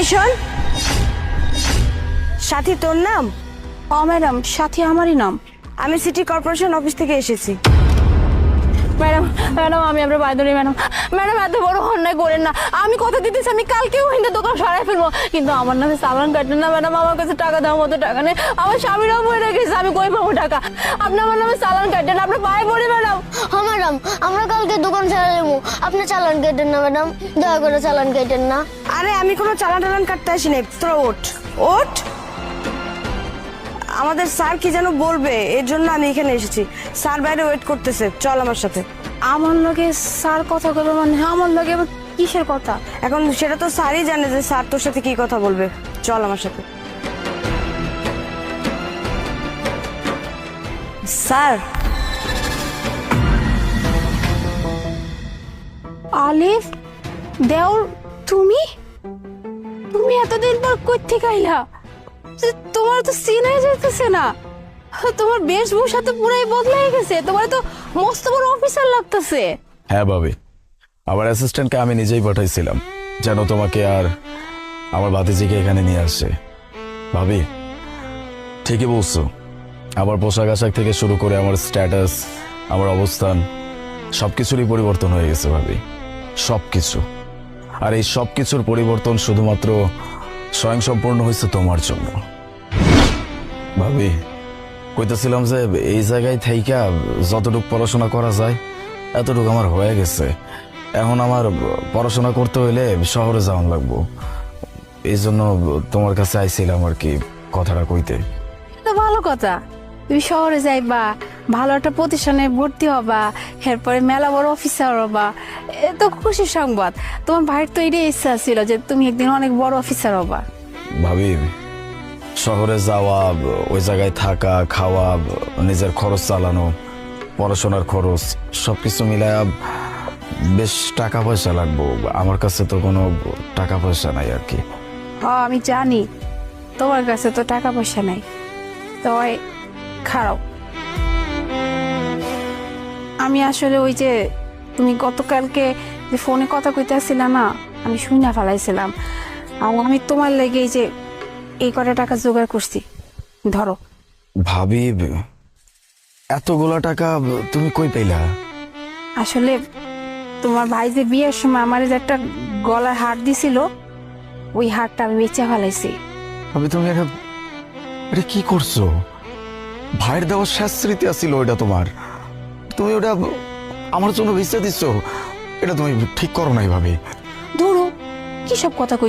এই শোন, সাথী তোর নাম? ম্যাডাম, সাথী আমারই নাম। আমি সিটি কর্পোরেশন অফিস থেকে এসেছি। ম্যাডাম ম্যাডাম আমি আপনার পায়ে ধরি ম্যাডাম। ম্যাডাম এত বড় অন্যায় করেন না। আমি কথা দিতেছি আমি কালকেও হিন্দু দোকান সরাই ফেলবো, কিন্তু আমার নামে চালান কাটেন না ম্যাডাম। আমার কাছে টাকা দেওয়ার মতো টাকা নেই। আমার স্বামীরাও বলে রেখেছে, আমি কই পাবো টাকা? আপনি আমার নামে চালান কাটেন, আপনার পায়ে পড়ি ম্যাডাম। হ্যাঁ ম্যাডাম, আমরা কালকে দোকান ছেড়ে দেবো। আপনি চালান কেটেন না ম্যাডাম, দয়া করে চালান কেটেন না। আরে আমি কোনো চালান টালান কাটতে আসিনি। তোরা ওঠ ওঠ। আমাদের স্যার কি যেন বলবে, এর জন্য আমি এখানে এসেছি। স্যার বাইরে ওয়েট করতেছে, চল আমার সাথে। আমার লগে স্যার কথা বলবে মানে? আমার লগে আবার কিসের কথা? এখন সেটা তো স্যারই জানে যে স্যার তোর সাথে কি কথা বলবে। চল আমার সাথে। স্যার। আলিফ, দেওর, তুমি তুমি এতদিন পর কই থেকে আইলা? তোমার তো সিন হয়ে যাইতেছে না? তোমার বেশভূষা তো পুরাই বদলাই গেছে। তোমার তো মস্ত বড় অফিসার লাগতেছে। হ্যাঁ ভাবি, আমার অ্যাসিস্ট্যান্টকে আমি নিজেই পাঠাইছিলাম যেন তোমাকে আর আমার ভাতিজিকে এখানে নিয়ে আসে। ভাবি ঠিকই বলছো, আমার পোশাক আশাক থেকে শুরু করে আমার স্ট্যাটাস, আমার অবস্থান সবকিছুরই পরিবর্তন হয়ে গেছে ভাবি, সবকিছু। আর এই সবকিছুর পরিবর্তন শুধুমাত্র স্বয়ংসম্পূর্ণ হয়েছে তোমার জন্য। ভাবি কইতেছিলাম যে এই জায়গায় থাইকা যতটুকু পড়াশোনা করা যায় এতটুকু আমার হয়ে গেছে। এখন আমার পড়াশোনা করতে হইলে শহরে যাওয়ান লাগবো। এই জন্য তোমার কাছে আইছিলাম আর কি, কথাটা কইতে। তো ভালো কথা, তুমি শহরে যাইবা, ভালো একটা প্রতিষ্ঠানে ভর্তি হবা, এরপরে মেলা বড় অফিসার হবা। এ তো খুশির সংবাদ। তোমার ভাইয়ের তো এটাই ইচ্ছা ছিল যে তুমি একদিন অনেক বড় অফিসার হবা। ভাবি শহরে যাওয়া, ওই জায়গায় থাকা, খাওয়া, নিজের খরচ চালানো, পড়াশোনার খরচ সবকিছু মিলায়া বেশ টাকা পয়সা লাগবো। আমার কাছে তো কোনো টাকা পয়সা নাই আর কি। আমি জানি তোমার কাছে তো টাকা পয়সা নাই, তো খারাপ। আমি আসলে ওই যে তুমি গতকালকে যে ফোনে কথা কইতেছিলা না, আমি শুনে ফেলাইছিলাম। আমি তোমার লেগে যে এই কটা টাকা জোগাড় করছি, ধরো। ভাবি এতগুলা টাকা তুমি কই পেলা? আসলে তোমার ভাই যে বিয়ের সময় আমার যে একটা গলার হার দিছিল, ওই হারটা আমি বেচে ফেলাইছি। ভাবি তুমি এটা কি করছো? ভাইয়ের দেওয়ার শেষ স্মৃতি আছিল ওইটা তোমার, তুমি ওটা আমার জন্য বেচে দিচ্ছ। এটা তুমি ঠিক করো নাই ভাবি। ধরো কি সব কথা কই